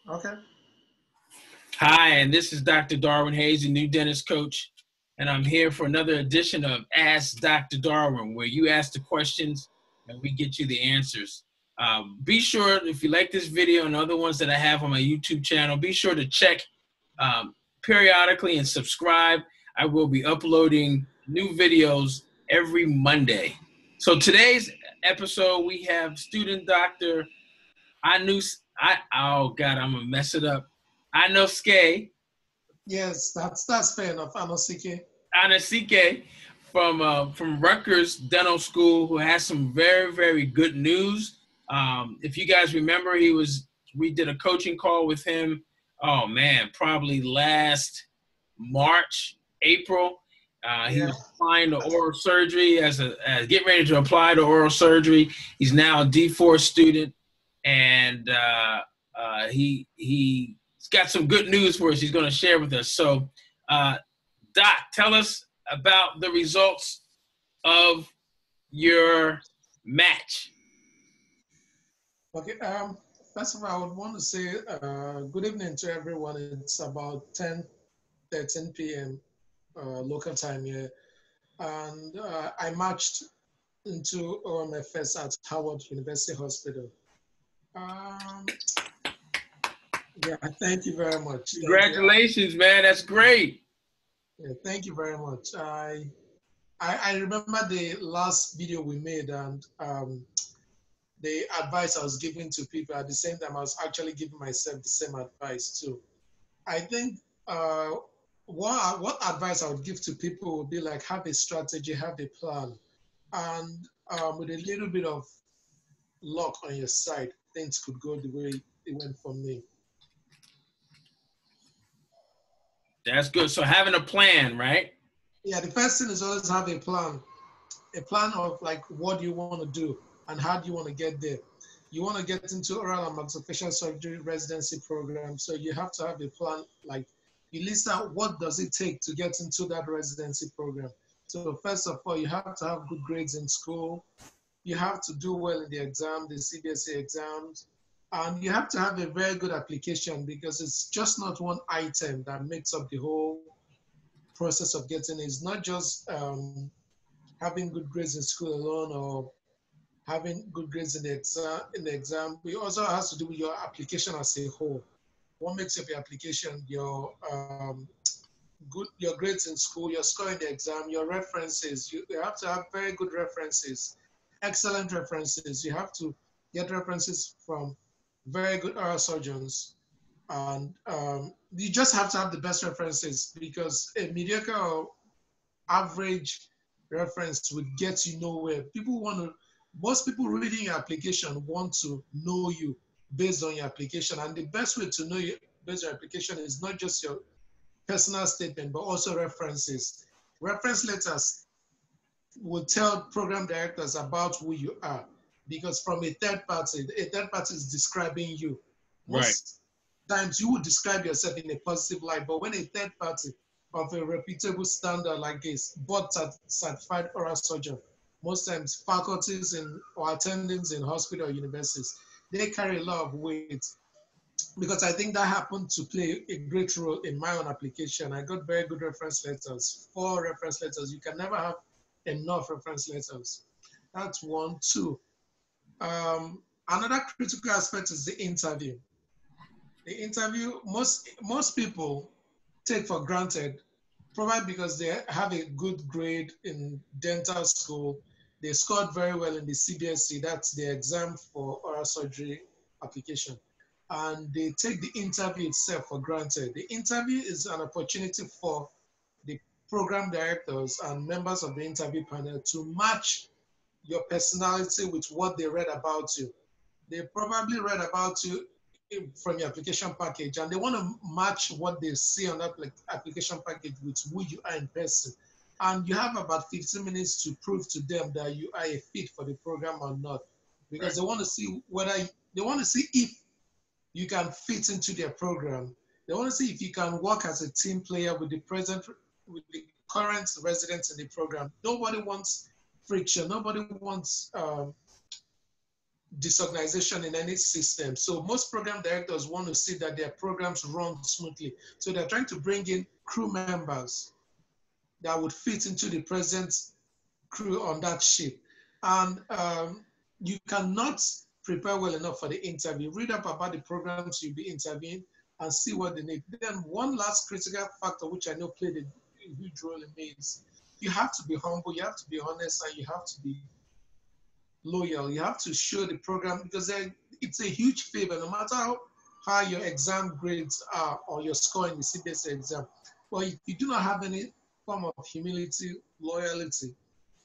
Okay. Hi, and this is Dr. Darwin Hayes, the new dentist coach, and I'm here for another edition of Ask Dr. Darwin, where you ask the questions and we get you the answers. Be sure, if you like this video and other ones that I have on my YouTube channel, be sure to check periodically and subscribe. I will be uploading new videos every Monday. So today's episode, we have Student Dr. Anosike. Oh God, I'm gonna mess it up. Anosike. Yes, that's fair enough. Anosike. Anosike from Rutgers Dental School, who has some very, very good news. If you guys remember, we did a coaching call with him. Oh man, probably last March, April. He was applying to oral surgery getting ready to apply to oral surgery. He's now a D4 student, and he's got some good news for us. He's going to share with us. So, Doc, tell us about the results of your match. Okay. First of all, I would want to say good evening to everyone. It's about 10:13 p.m. Local time here, and I matched into OMFS at Howard University Hospital. Yeah, thank you very much. Congratulations, man. That's great. Yeah, thank you very much. I remember the last video we made, and the advice I was giving to people. At the same time, I was actually giving myself the same advice too. I think what advice I would give to people would be like, have a strategy, have a plan, and with a little bit of luck on your side, things could go the way it went for me. That's good. So having a plan, right? Yeah, the first thing is always have a plan of like what you want to do and how do you want to get there. You want to get into oral and maxillofacial surgery residency program, so you have to have a plan. Like you list out what does it take to get into that residency program. So first of all, you have to have good grades in school. You have to do well in the exam, the CBSE exams, and you have to have a very good application, because it's just not one item that makes up the whole process of getting it. It's not just having good grades in school alone or having good grades in the exam. It also has to do with your application as a whole. What makes up your application? Your grades in school, your score in the exam, your references. You have to have very good references, excellent references. You have to get references from very good oral surgeons, and you just have to have the best references, because a mediocre or average reference would get you nowhere. Most people reading your application want to know you based on your application. And the best way to know you based on your application is not just your personal statement, but also references. Reference letters will tell program directors about who you are, because from a third party is describing you. Most times you would describe yourself in a positive light, but when a third party of a reputable standard like this, board certified oral surgeon, most times faculties or attendings in hospital or universities, they carry a lot of weight, because I think that happened to play a great role in my own application. I got very good reference letters, 4 reference letters. You can never have enough reference letters. That's one. Two, another critical aspect is the interview. The interview, most people take for granted, probably because they have a good grade in dental school. They scored very well in the CBSE, that's the exam for oral surgery application. And they take the interview itself for granted. The interview is an opportunity for the program directors and members of the interview panel to match your personality with what they read about you. They probably read about you from your application package, and they want to match what they see on that application package with who you are in person. And you have about 15 minutes to prove to them that you are a fit for the program or not, because they want to see if you can fit into their program. They want to see if you can work as a team player with the current residents in the program. Nobody wants friction. Nobody wants disorganization in any system. So most program directors want to see that their programs run smoothly. So they're trying to bring in crew members that would fit into the present crew on that ship. And you cannot prepare well enough for the interview. Read up about the programs you'll be interviewing and see what they need. Then one last critical factor, which I know played a huge role in me, is you have to be humble, you have to be honest, and you have to be loyal. You have to show the program, because it's a huge favor, no matter how high your exam grades are or your score in the CBSE exam. Well, if you do not have any form of humility, loyalty,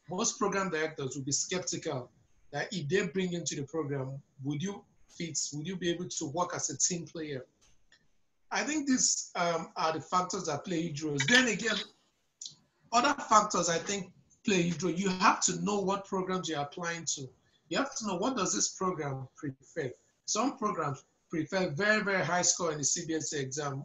most program directors will be skeptical that if they bring into the program, would you fit, would you be able to work as a team player? I think these are the factors that play huge roles. Then again, other factors I think play a huge role. You have to know what programs you're applying to. You have to know, what does this program prefer? Some programs prefer very, very high score in the CBSE exam.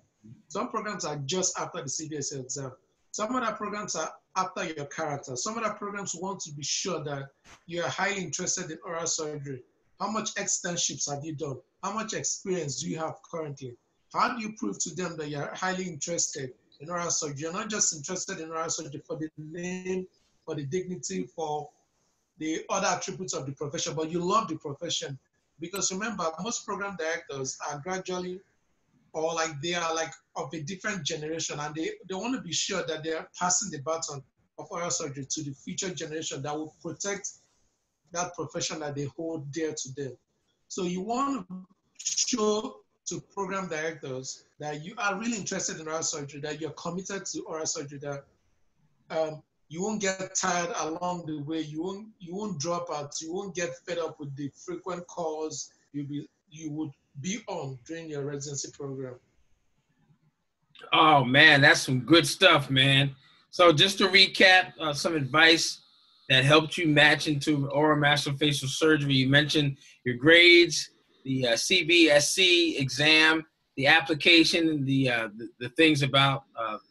Some programs are just after the CBSE exam. Some other programs are after your character. Some other programs want to be sure that you are highly interested in oral surgery. How much externships have you done? How much experience do you have currently? How do you prove to them that you're highly interested in oral surgery? You're not just interested in oral surgery for the name, for the dignity, for the other attributes of the profession, but you love the profession. Because remember, most program directors are gradually, or like they are like of a different generation, and they want to be sure that they are passing the baton of oral surgery to the future generation that will protect that profession that they hold dear to them. So you want to show to program directors that you are really interested in oral surgery, that you're committed to oral surgery, that you won't get tired along the way, you won't drop out, you won't get fed up with the frequent calls you would be on during your residency program. Oh man, that's some good stuff, man. So just to recap, some advice that helped you match into oral maxillofacial surgery. You mentioned your grades, the CBSE exam, the application, the things about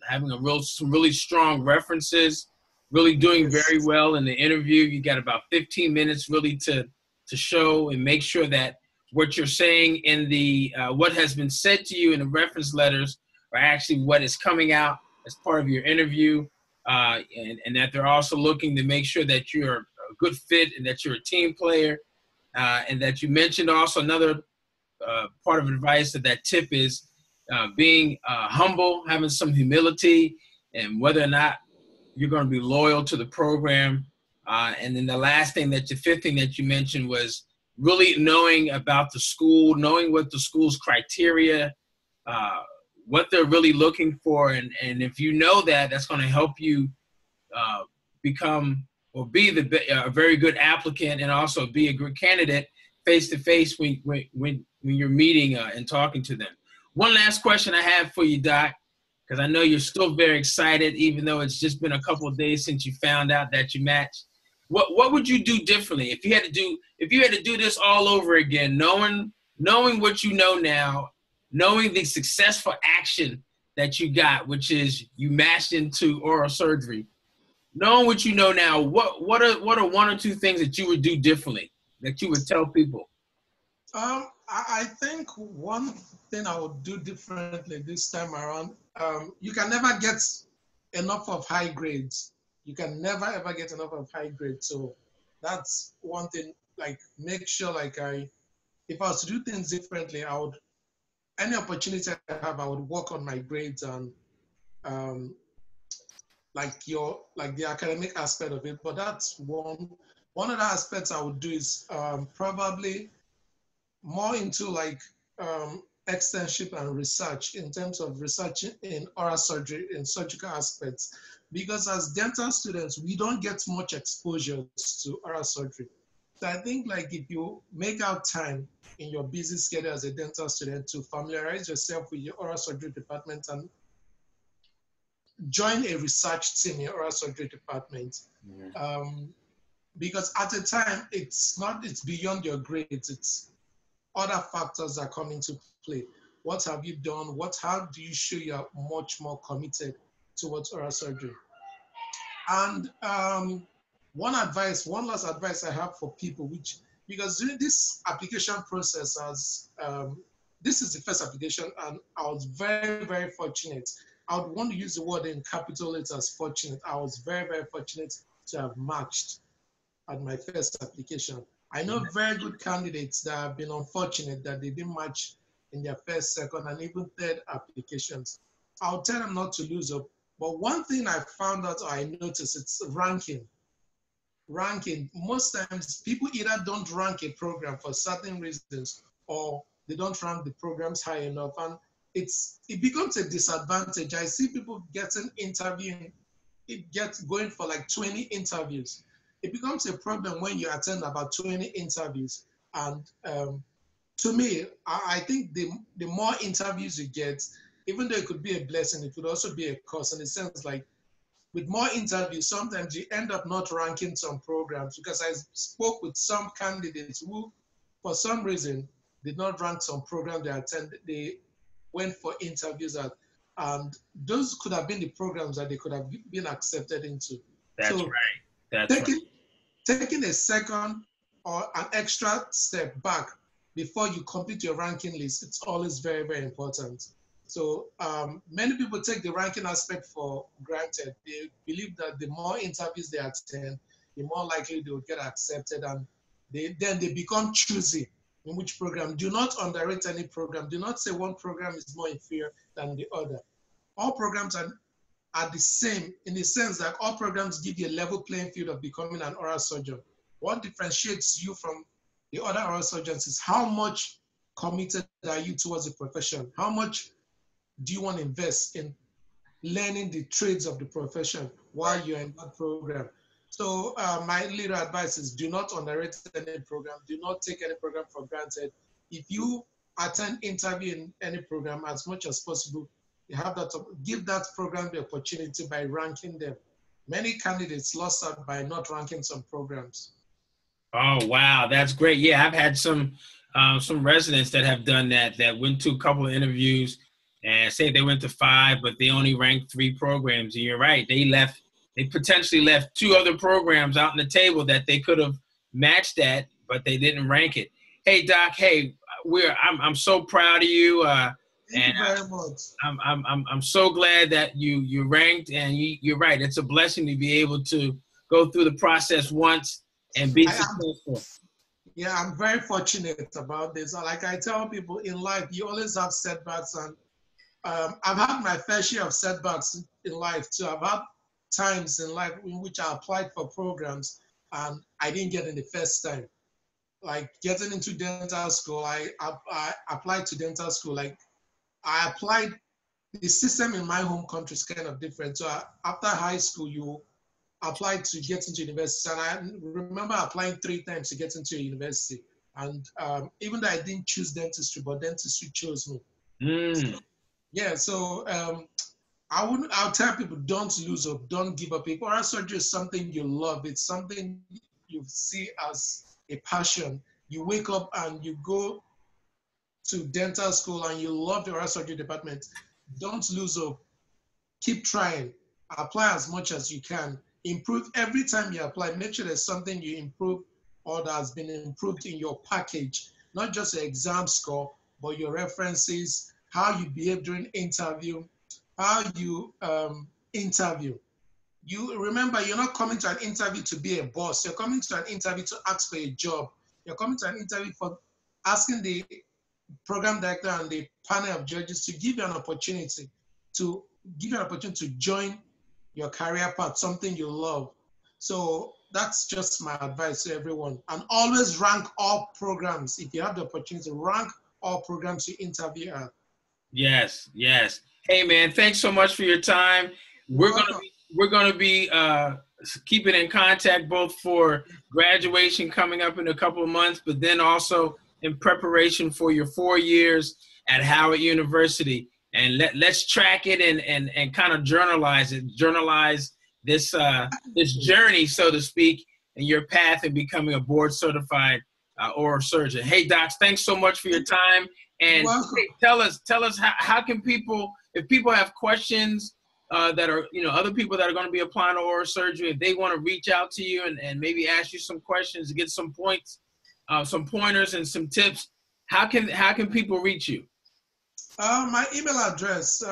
having some really strong references, really doing very well in the interview. You got about 15 minutes really to show and make sure that what you're saying in the what has been said to you in the reference letters are actually what is coming out as part of your interview, and that they're also looking to make sure that you're a good fit and that you're a team player, and that you mentioned also another part of advice, that tip is being humble, having some humility, and whether or not you're going to be loyal to the program. And then the fifth thing that you mentioned was really knowing about the school, knowing what the school's criteria, what they're really looking for. And if you know that, that's going to help you become or be a very good applicant, and also be a good candidate face-to-face when you're meeting and talking to them. One last question I have for you, Doc, because I know you're still very excited, even though it's just been a couple of days since you found out that you matched. What would you do differently if you had to do this all over again, knowing what you know now, knowing the successful action that you got, which is you matched into oral surgery, knowing what you know now, what are one or two things that you would do differently, that you would tell people? I think one thing I would do differently this time around, you can never get enough of high grades. You can never ever get enough of high grades. So that's one thing. Like, make sure, like, if I was to do things differently, any opportunity I have, I would work on my grades and like the academic aspect of it. But that's one of the aspects I would do is probably more into like externship and research, in terms of researching in oral surgery and surgical aspects, because as dental students, we don't get much exposure to oral surgery. So I think, like, if you make out time in your busy schedule as a dental student to familiarize yourself with your oral surgery department and join a research team in your oral surgery department. Because at a time, it's beyond your grades, it's other factors that come into play. What have you done? How do you show you're much more committed towards oral surgery? And one last advice I have for people, which because during this application process, this is the first application, and I was very, very fortunate. I would want to use the word in capital letters, fortunate. I was very, very fortunate to have matched at my first application. I know very good candidates that have been unfortunate that they didn't match in their first, second, and even third applications. I'll tell them not to lose hope. But one thing I found out, or I noticed, it's ranking. Ranking. Most times, people either don't rank a program for certain reasons, or they don't rank the programs high enough, and it becomes a disadvantage. I see people getting interviewing, it gets going for like 20 interviews. It becomes a problem when you attend about 20 interviews. And to me, I think the more interviews you get, even though it could be a blessing, it could also be a curse, in the sense like with more interviews, sometimes you end up not ranking some programs, because I spoke with some candidates who, for some reason, did not rank some program they attended. They went for interviews at, and those could have been the programs that they could have been accepted into. That's So right. That's right. Taking a second or an extra step back before you complete your ranking list, it's always very, very important. So many people take the ranking aspect for granted. They believe that the more interviews they attend, the more likely they will get accepted, and then they become choosy in which program. Do not underrate any program. Do not say one program is more inferior than the other. All programs are the same, in the sense that all programs give you a level playing field of becoming an oral surgeon. What differentiates you from the other oral surgeons is how much committed are you towards the profession? How much do you want to invest in learning the trades of the profession while you're in that program? So my little advice is, do not underrate any program. Do not take any program for granted. If you attend interview in any program, as much as possible, you have that, give that program the opportunity by ranking them. Many candidates lost out by not ranking some programs. Oh, wow. That's great. Yeah, I've had some residents that have done that went to a couple of interviews and say they went to 5, but they only ranked 3 programs. And you're right. They potentially left 2 other programs out on the table that they could have matched that, but they didn't rank it. Hey, Doc, hey, I'm so proud of you. Thank you very much. I'm so glad that you ranked, and you're right. It's a blessing to be able to go through the process once and be successful. Yeah, I'm very fortunate about this. Like I tell people, in life, you always have setbacks, and I've had my fair share of setbacks in life too. I've had times in life in which I applied for programs and I didn't get in the first time. Like getting into dental school, I applied to dental school. Like I applied, the system in my home country is kind of different. So after high school, you applied to get into university. And I remember applying 3 times to get into a university. And even though I didn't choose dentistry, but dentistry chose me. So, yeah, so I'll tell people, don't lose hope, don't give up. If oral surgery is something you love, it's something you see as a passion. You wake up and you go to dental school and you love the oral surgery department, don't lose hope. Keep trying. Apply as much as you can. Improve every time you apply. Make sure there's something you improve or that has been improved in your package, not just your exam score, but your references, how you behave during interview, how you interview. You remember, you're not coming to an interview to be a boss. You're coming to an interview to ask for a job. You're coming to an interview for asking the program director and the panel of judges to give you an opportunity to join your career path, something you love. So that's just my advice to everyone. And always rank all programs. If you have the opportunity, rank all programs you interview at. Yes, yes. Hey, man, thanks so much for your time. We're gonna be keeping in contact both for graduation coming up in a couple of months, but then also in preparation for your 4 years at Howard University. And let's track it and kind of journalize this this journey, so to speak, and your path in becoming a board certified oral surgeon. Hey, docs, thanks so much for your time. And hey, tell us how can people, if people have questions that are, other people that are going to be applying to oral surgery, if they want to reach out to you and maybe ask you some questions to get some points, some pointers and some tips, how can people reach you? My email address,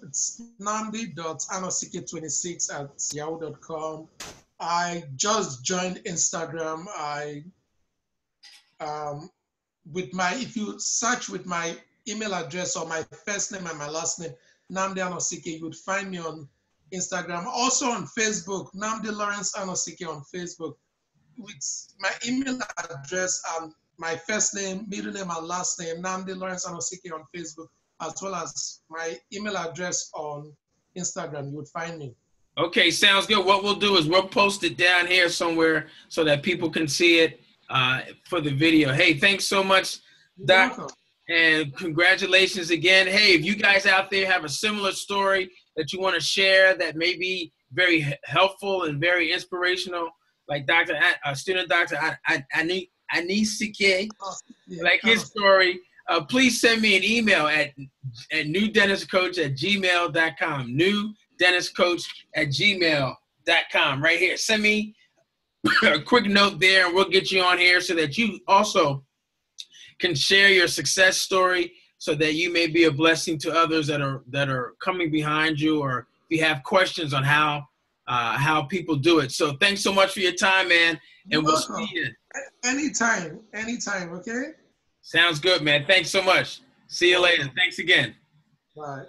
it's nnamdi.anosike26@yahoo.com. I just joined Instagram. If you search with my email address or my first name and my last name, Nnamdi Anosike, you would find me on Instagram. Also on Facebook, Nnamdi Lawrence Anosike on Facebook. With my email address and my first name, middle name, and last name, Nnamdi Lawrence Anosike on Facebook, as well as my email address on Instagram, you would find me. Okay, sounds good. What we'll do is we'll post it down here somewhere so that people can see it for the video. Hey, thanks so much, Doc, and congratulations again. Hey, if you guys out there have a similar story that you want to share that may be very helpful and very inspirational, like Student Dr Anosike, like his story, please send me an email at newdentistcoach@gmail.com. newdentistcoach@gmail.com. Right here. Send me a quick note there, and we'll get you on here so that you also can share your success story, so that you may be a blessing to others that are coming behind you, or if you have questions on how people do it. So thanks so much for your time, man. And we'll see you. Anytime, okay? Sounds good, man. Thanks so much. See you later. Thanks again. Bye.